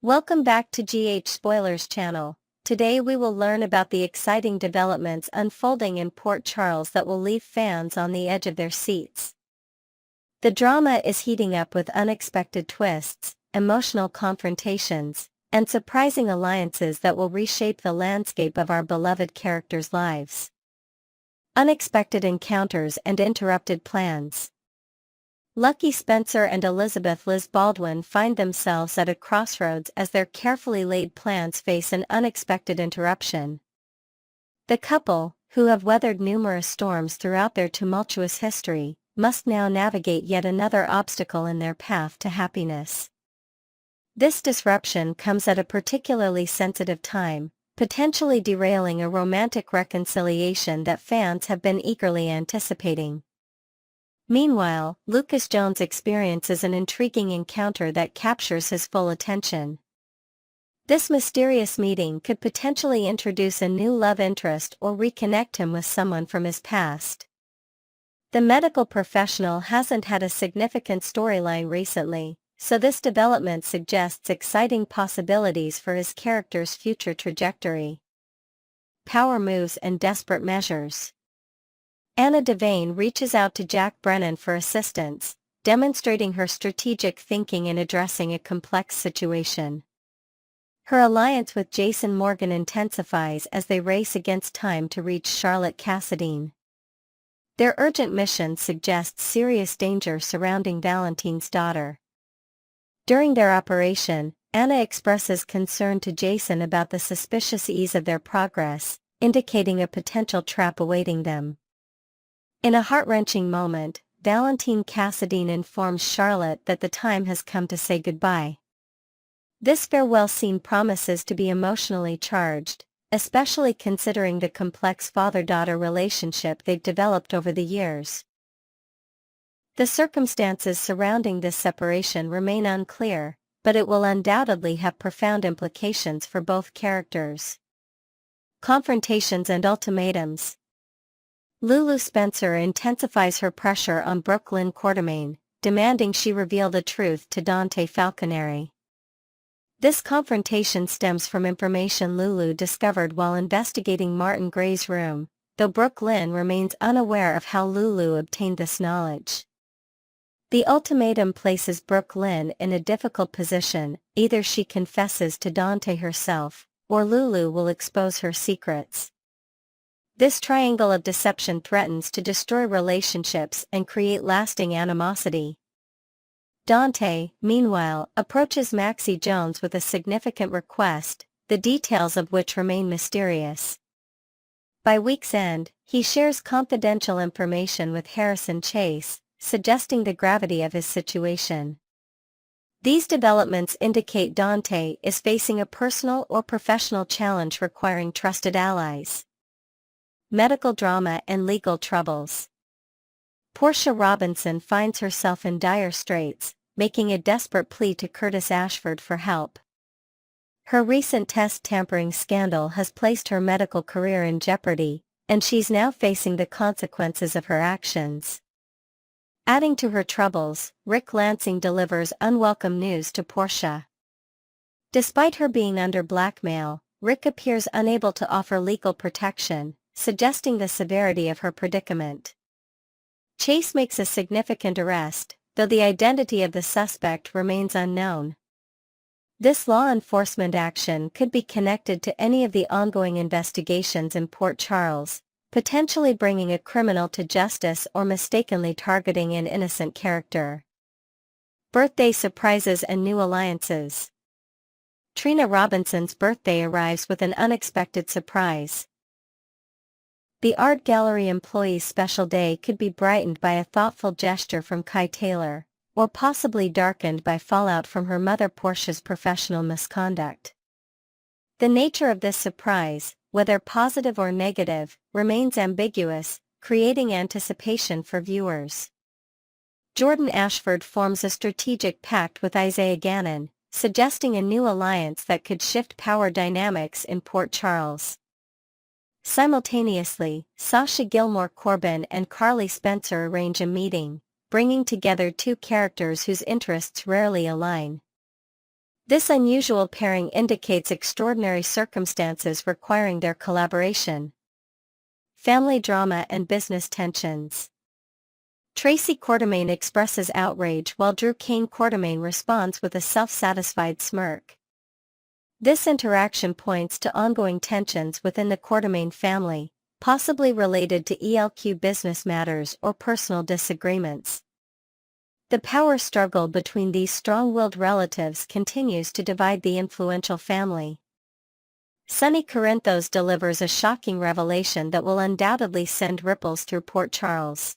Welcome back to GH Spoilers channel. Today we will learn about the exciting developments unfolding in Port Charles that will leave fans on the edge of their seats. The drama is heating up with unexpected twists, emotional confrontations, and surprising alliances that will reshape the landscape of our beloved characters' lives. Unexpected encounters and interrupted plans. Lucky Spencer and Elizabeth Liz Baldwin find themselves at a crossroads as their carefully laid plans face an unexpected interruption. The couple, who have weathered numerous storms throughout their tumultuous history, must now navigate yet another obstacle in their path to happiness. This disruption comes at a particularly sensitive time, potentially derailing a romantic reconciliation that fans have been eagerly anticipating. Meanwhile, Lucas Jones experiences an intriguing encounter that captures his full attention. This mysterious meeting could potentially introduce a new love interest or reconnect him with someone from his past. The medical professional hasn't had a significant storyline recently, so this development suggests exciting possibilities for his character's future trajectory. Power moves and desperate measures. Anna Devane reaches out to Jack Brennan for assistance, demonstrating her strategic thinking in addressing a complex situation. Her alliance with Jason Morgan intensifies as they race against time to reach Charlotte Cassadine. Their urgent mission suggests serious danger surrounding Valentine's daughter. During their operation, Anna expresses concern to Jason about the suspicious ease of their progress, indicating a potential trap awaiting them. In a heart-wrenching moment, Valentine Cassadine informs Charlotte that the time has come to say goodbye. This farewell scene promises to be emotionally charged, especially considering the complex father-daughter relationship they've developed over the years. The circumstances surrounding this separation remain unclear, but it will undoubtedly have profound implications for both characters. Confrontations and ultimatums. Lulu Spencer intensifies her pressure on Brooklyn Quartermaine, demanding she reveal the truth to Dante Falconeri. This confrontation stems from information Lulu discovered while investigating Martin Gray's room, though Brooklyn remains unaware of how Lulu obtained this knowledge. The ultimatum places Brooklyn in a difficult position: either she confesses to Dante herself, or Lulu will expose her secrets. This triangle of deception threatens to destroy relationships and create lasting animosity. Dante, meanwhile, approaches Maxie Jones with a significant request, the details of which remain mysterious. By week's end, he shares confidential information with Harrison Chase, suggesting the gravity of his situation. These developments indicate Dante is facing a personal or professional challenge requiring trusted allies. Medical drama and legal troubles. Portia Robinson finds herself in dire straits, making a desperate plea to Curtis Ashford for help. Her recent test tampering scandal has placed her medical career in jeopardy, and she's now facing the consequences of her actions. Adding to her troubles, Rick Lansing delivers unwelcome news to Portia. Despite her being under blackmail, Rick appears unable to offer legal protection, suggesting the severity of her predicament. Chase makes a significant arrest, though the identity of the suspect remains unknown. This law enforcement action could be connected to any of the ongoing investigations in Port Charles, potentially bringing a criminal to justice or mistakenly targeting an innocent character. Birthday surprises and new alliances. Trina Robinson's birthday arrives with an unexpected surprise. The art gallery employee's special day could be brightened by a thoughtful gesture from Kai Taylor, or possibly darkened by fallout from her mother Portia's professional misconduct. The nature of this surprise, whether positive or negative, remains ambiguous, creating anticipation for viewers. Jordan Ashford forms a strategic pact with Isaiah Gannon, suggesting a new alliance that could shift power dynamics in Port Charles. Simultaneously, Sasha Gilmore Corbin and Carly Spencer arrange a meeting, bringing together two characters whose interests rarely align. This unusual pairing indicates extraordinary circumstances requiring their collaboration. Family drama and business tensions. Tracy Quartermaine expresses outrage while Drew Quartermaine responds with a self-satisfied smirk. This interaction points to ongoing tensions within the Quartermaine family, possibly related to ELQ business matters or personal disagreements. The power struggle between these strong-willed relatives continues to divide the influential family. Sonny Corinthos delivers a shocking revelation that will undoubtedly send ripples through Port Charles.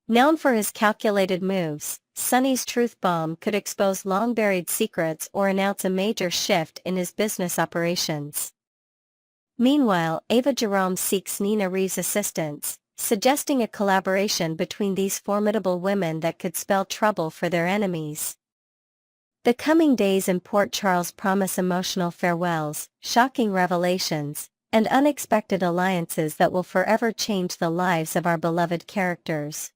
Known for his calculated moves, Sonny's truth bomb could expose long-buried secrets or announce a major shift in his business operations. Meanwhile, Ava Jerome seeks Nina Reeves' assistance, suggesting a collaboration between these formidable women that could spell trouble for their enemies. The coming days in Port Charles promise emotional farewells, shocking revelations, and unexpected alliances that will forever change the lives of our beloved characters.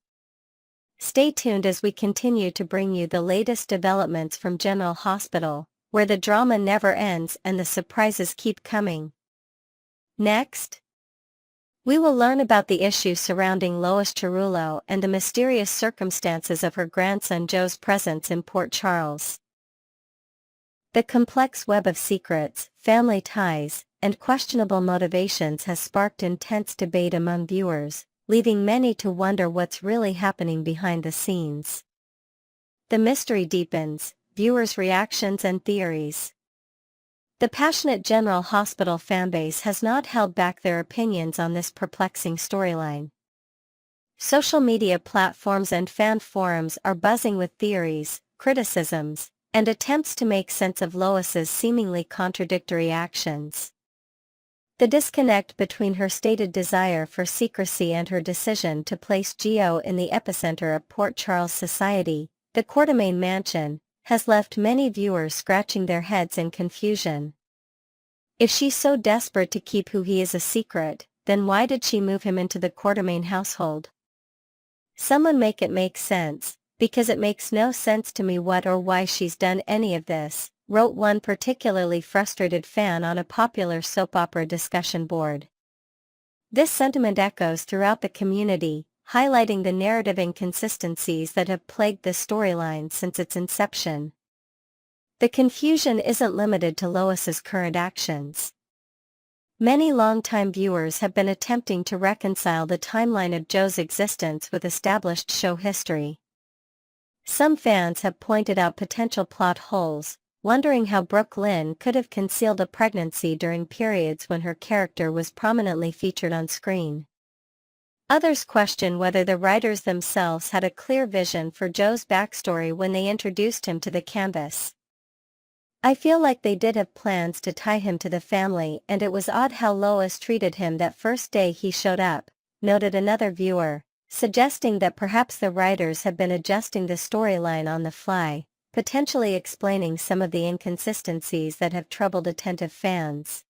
Stay tuned as we continue to bring you the latest developments from General Hospital, where the drama never ends and the surprises keep coming. Next, we will learn about the issues surrounding Lois Cerullo and the mysterious circumstances of her grandson Joe's presence in Port Charles. The complex web of secrets, family ties, and questionable motivations has sparked intense debate among viewers, leaving many to wonder what's really happening behind the scenes. The mystery deepens, viewers' reactions and theories. The passionate General Hospital fanbase has not held back their opinions on this perplexing storyline. Social media platforms and fan forums are buzzing with theories, criticisms, and attempts to make sense of Lois's seemingly contradictory actions. The disconnect between her stated desire for secrecy and her decision to place Geo in the epicenter of Port Charles society, the Quartermaine mansion, has left many viewers scratching their heads in confusion. If she's so desperate to keep who he is a secret, then why did she move him into the Quartermaine household? Someone make it make sense, because it makes no sense to me what or why she's done any of this, wrote one particularly frustrated fan on a popular soap opera discussion board. This sentiment echoes throughout the community, highlighting the narrative inconsistencies that have plagued the storyline since its inception. The confusion isn't limited to Lois's current actions. Many longtime viewers have been attempting to reconcile the timeline of Joe's existence with established show history. Some fans have pointed out potential plot holes, wondering how Brooke Lynn could have concealed a pregnancy during periods when her character was prominently featured on screen. Others question whether the writers themselves had a clear vision for Joe's backstory when they introduced him to the canvas. I feel like they did have plans to tie him to the family, and it was odd how Lois treated him that first day he showed up, noted another viewer, suggesting that perhaps the writers have been adjusting the storyline on the fly, potentially explaining some of the inconsistencies that have troubled attentive fans.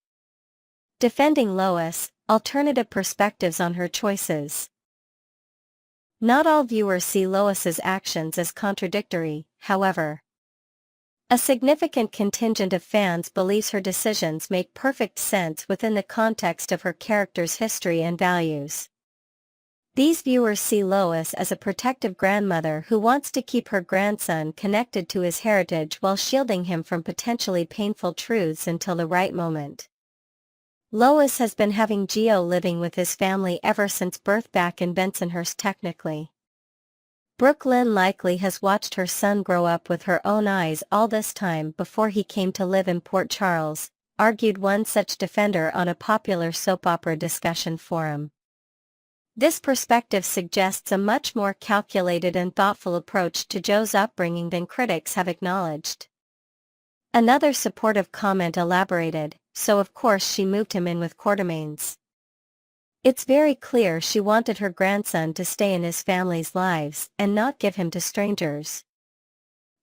Defending Lois, alternative perspectives on her choices. Not all viewers see Lois's actions as contradictory, however. A significant contingent of fans believes her decisions make perfect sense within the context of her character's history and values. These viewers see Lois as a protective grandmother who wants to keep her grandson connected to his heritage while shielding him from potentially painful truths until the right moment. Lois has been having Geo living with his family ever since birth back in Bensonhurst technically. Brooke Lynn likely has watched her son grow up with her own eyes all this time before he came to live in Port Charles, argued one such defender on a popular soap opera discussion forum. This perspective suggests a much more calculated and thoughtful approach to Joe's upbringing than critics have acknowledged. Another supportive comment elaborated, so of course she moved him in with Quartermaines. It's very clear she wanted her grandson to stay in his family's lives and not give him to strangers.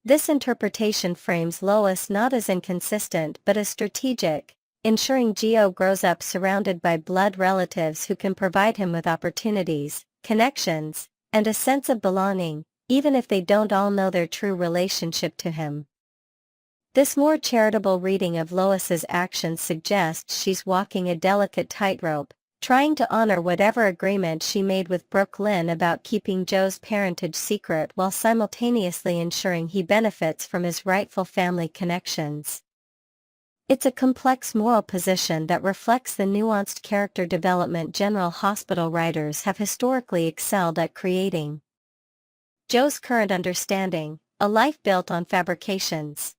This interpretation frames Lois not as inconsistent but as strategic, ensuring Geo grows up surrounded by blood relatives who can provide him with opportunities, connections, and a sense of belonging, even if they don't all know their true relationship to him. This more charitable reading of Lois's actions suggests she's walking a delicate tightrope, trying to honor whatever agreement she made with Brooklyn about keeping Joe's parentage secret while simultaneously ensuring he benefits from his rightful family connections. It's a complex moral position that reflects the nuanced character development General Hospital writers have historically excelled at creating. Joe's current understanding, a life built on fabrications.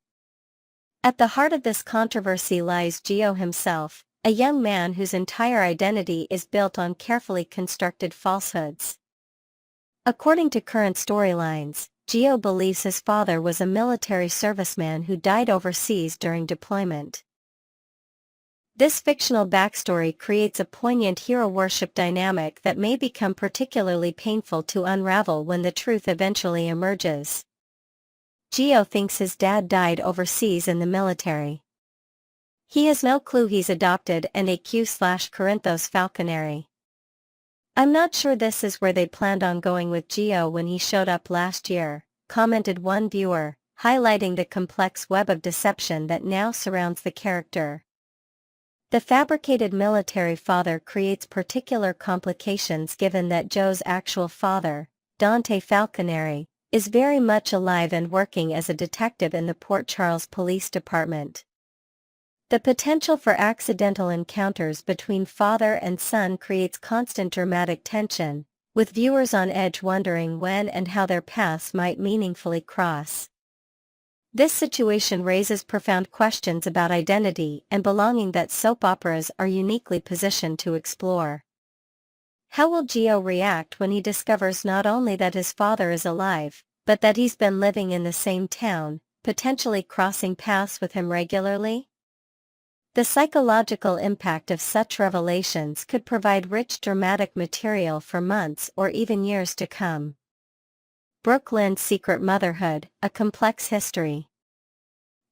At the heart of this controversy lies Gio himself, a young man whose entire identity is built on carefully constructed falsehoods. According to current storylines, Gio believes his father was a military serviceman who died overseas during deployment. This fictional backstory creates a poignant hero worship dynamic that may become particularly painful to unravel when the truth eventually emerges. Gio thinks his dad died overseas in the military. He has no clue he's adopted an AQ/Corinthos falconary. "I'm not sure this is where they planned on going with Gio when he showed up last year," commented one viewer, highlighting the complex web of deception that now surrounds the character. The fabricated military father creates particular complications given that Joe's actual father, Dante Falconeri, is very much alive and working as a detective in the Port Charles Police Department. The potential for accidental encounters between father and son creates constant dramatic tension, with viewers on edge wondering when and how their paths might meaningfully cross. This situation raises profound questions about identity and belonging that soap operas are uniquely positioned to explore. How will Gio react when he discovers not only that his father is alive, but that he's been living in the same town, potentially crossing paths with him regularly? The psychological impact of such revelations could provide rich dramatic material for months or even years to come. Brooklyn's secret motherhood, a complex history.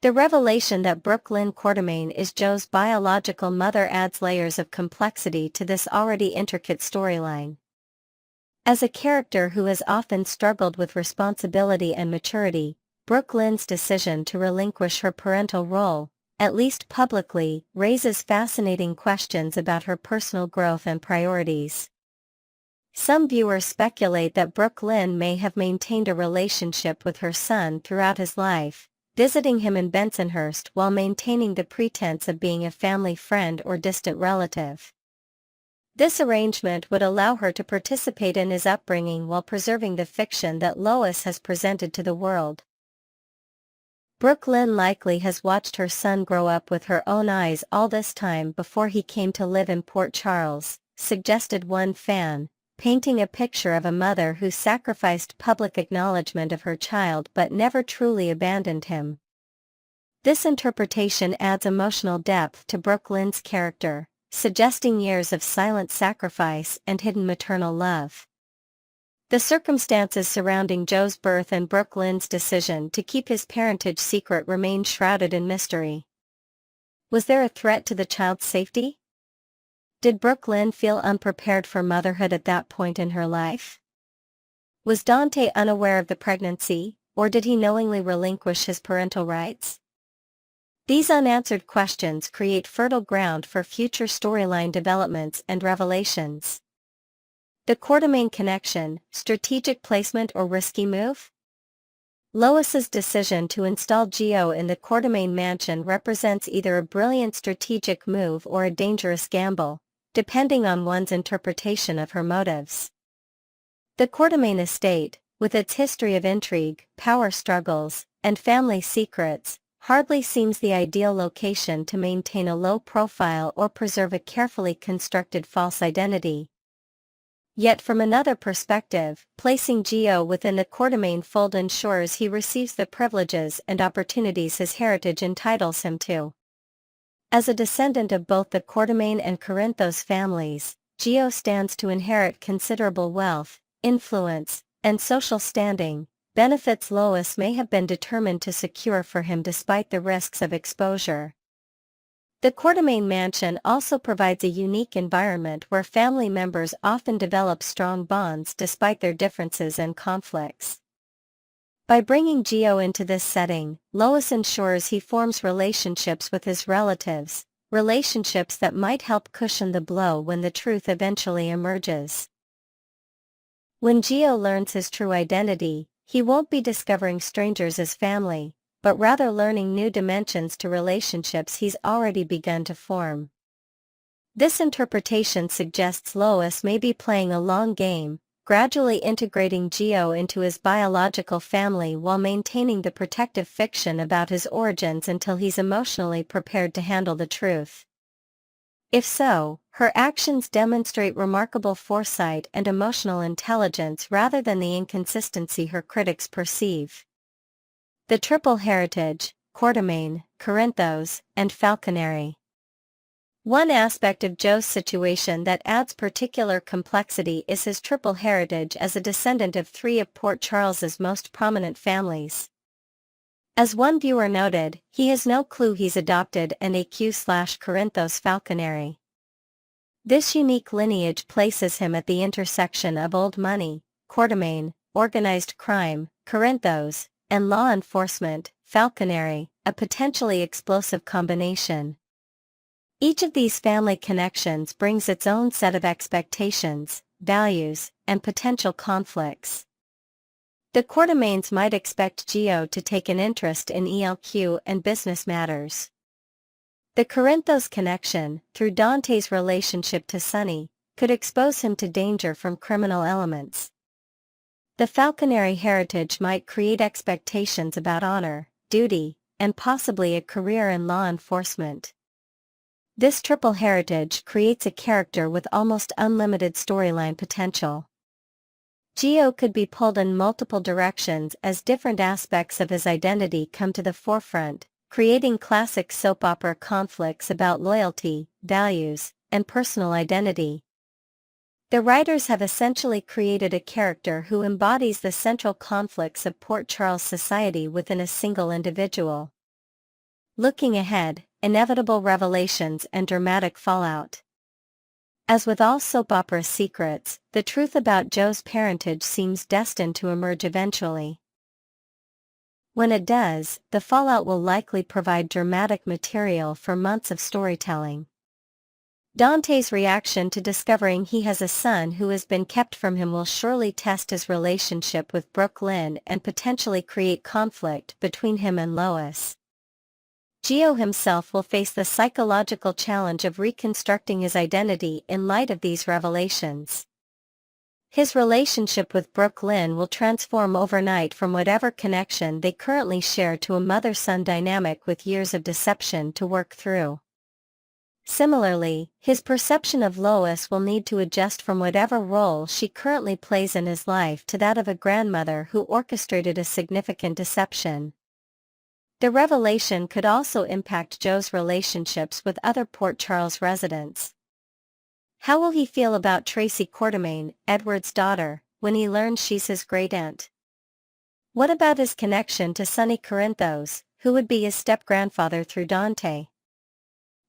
The revelation that Quartermaine is Joe's biological mother adds layers of complexity to this already intricate storyline. As a character who has often struggled with responsibility and maturity, Brooklyn's decision to relinquish her parental role, at least publicly, raises fascinating questions about her personal growth and priorities. Some viewers speculate that Brooklyn may have maintained a relationship with her son throughout his life, visiting him in Bensonhurst while maintaining the pretense of being a family friend or distant relative. This arrangement would allow her to participate in his upbringing while preserving the fiction that Lois has presented to the world. Brooklyn likely has watched her son grow up with her own eyes all this time before he came to live in Port Charles, suggested one fan, painting a picture of a mother who sacrificed public acknowledgement of her child but never truly abandoned him. This interpretation adds emotional depth to Brooklyn's character, suggesting years of silent sacrifice and hidden maternal love. The circumstances surrounding Joe's birth and Brooklyn's decision to keep his parentage secret remain shrouded in mystery. Was there a threat to the child's safety? Did Brooklyn feel unprepared for motherhood at that point in her life? Was Dante unaware of the pregnancy, or did he knowingly relinquish his parental rights? These unanswered questions create fertile ground for future storyline developments and revelations. The Quartermaine connection, strategic placement or risky move? Lois's decision to install Gio in the Quartermaine mansion represents either a brilliant strategic move or a dangerous gamble, depending on one's interpretation of her motives. The Quartermaine estate, with its history of intrigue, power struggles, and family secrets, hardly seems the ideal location to maintain a low profile or preserve a carefully constructed false identity. Yet from another perspective, placing Gio within the Quartermaine fold ensures he receives the privileges and opportunities his heritage entitles him to. As a descendant of both the Quartermaine and Corinthos families, Gio stands to inherit considerable wealth, influence, and social standing, benefits Lois may have been determined to secure for him despite the risks of exposure. The Quartermaine mansion also provides a unique environment where family members often develop strong bonds despite their differences and conflicts. By bringing Gio into this setting, Lois ensures he forms relationships with his relatives, relationships that might help cushion the blow when the truth eventually emerges. When Gio learns his true identity, he won't be discovering strangers as family, but rather learning new dimensions to relationships he's already begun to form. This interpretation suggests Lois may be playing a long game, gradually integrating Gio into his biological family while maintaining the protective fiction about his origins until he's emotionally prepared to handle the truth. If so, her actions demonstrate remarkable foresight and emotional intelligence rather than the inconsistency her critics perceive. The triple heritage, Quartermaine, Corinthos, and falconry. One aspect of Joe's situation that adds particular complexity is his triple heritage as a descendant of three of Port Charles's most prominent families. As one viewer noted, he has no clue he's adopted an AQ/Corinthos falconry. This unique lineage places him at the intersection of old money, Quartermaine, organized crime, Corinthos, and law enforcement, falconry, a potentially explosive combination. Each of these family connections brings its own set of expectations, values, and potential conflicts. The Quartermaines might expect Gio to take an interest in ELQ and business matters. The Corinthos connection, through Dante's relationship to Sonny, could expose him to danger from criminal elements. The falconry heritage might create expectations about honor, duty, and possibly a career in law enforcement. This triple heritage creates a character with almost unlimited storyline potential. Gio could be pulled in multiple directions as different aspects of his identity come to the forefront, creating classic soap opera conflicts about loyalty, values, and personal identity. The writers have essentially created a character who embodies the central conflicts of Port Charles society within a single individual. Looking ahead, inevitable revelations and dramatic fallout. As with all soap opera secrets, the truth about Joe's parentage seems destined to emerge eventually. When it does, the fallout will likely provide dramatic material for months of storytelling. Dante's reaction to discovering he has a son who has been kept from him will surely test his relationship with Brooklyn and potentially create conflict between him and Lois. Gio himself will face the psychological challenge of reconstructing his identity in light of these revelations. His relationship with Brooklyn will transform overnight from whatever connection they currently share to a mother-son dynamic with years of deception to work through. Similarly, his perception of Lois will need to adjust from whatever role she currently plays in his life to that of a grandmother who orchestrated a significant deception. The revelation could also impact Joe's relationships with other Port Charles residents. How will he feel about Tracy Quartermaine, Edward's daughter, when he learns she's his great-aunt? What about his connection to Sonny Corinthos, who would be his step-grandfather through Dante?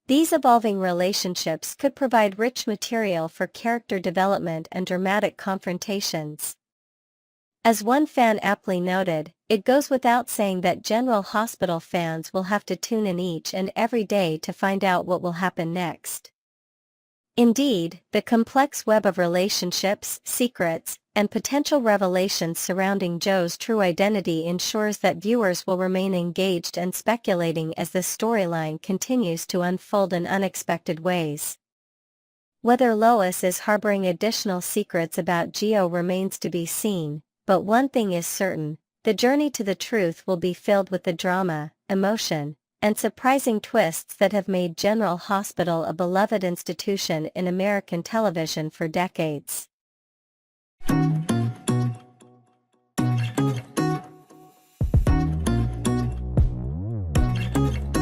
These evolving relationships could provide rich material for character development and dramatic confrontations. As one fan aptly noted, it goes without saying that General Hospital fans will have to tune in each and every day to find out what will happen next. Indeed, the complex web of relationships, secrets, and potential revelations surrounding Joe's true identity ensures that viewers will remain engaged and speculating as the storyline continues to unfold in unexpected ways. Whether Lois is harboring additional secrets about Gio remains to be seen, but one thing is certain: the journey to the truth will be filled with the drama, emotion, and surprising twists that have made General Hospital a beloved institution in American television for decades.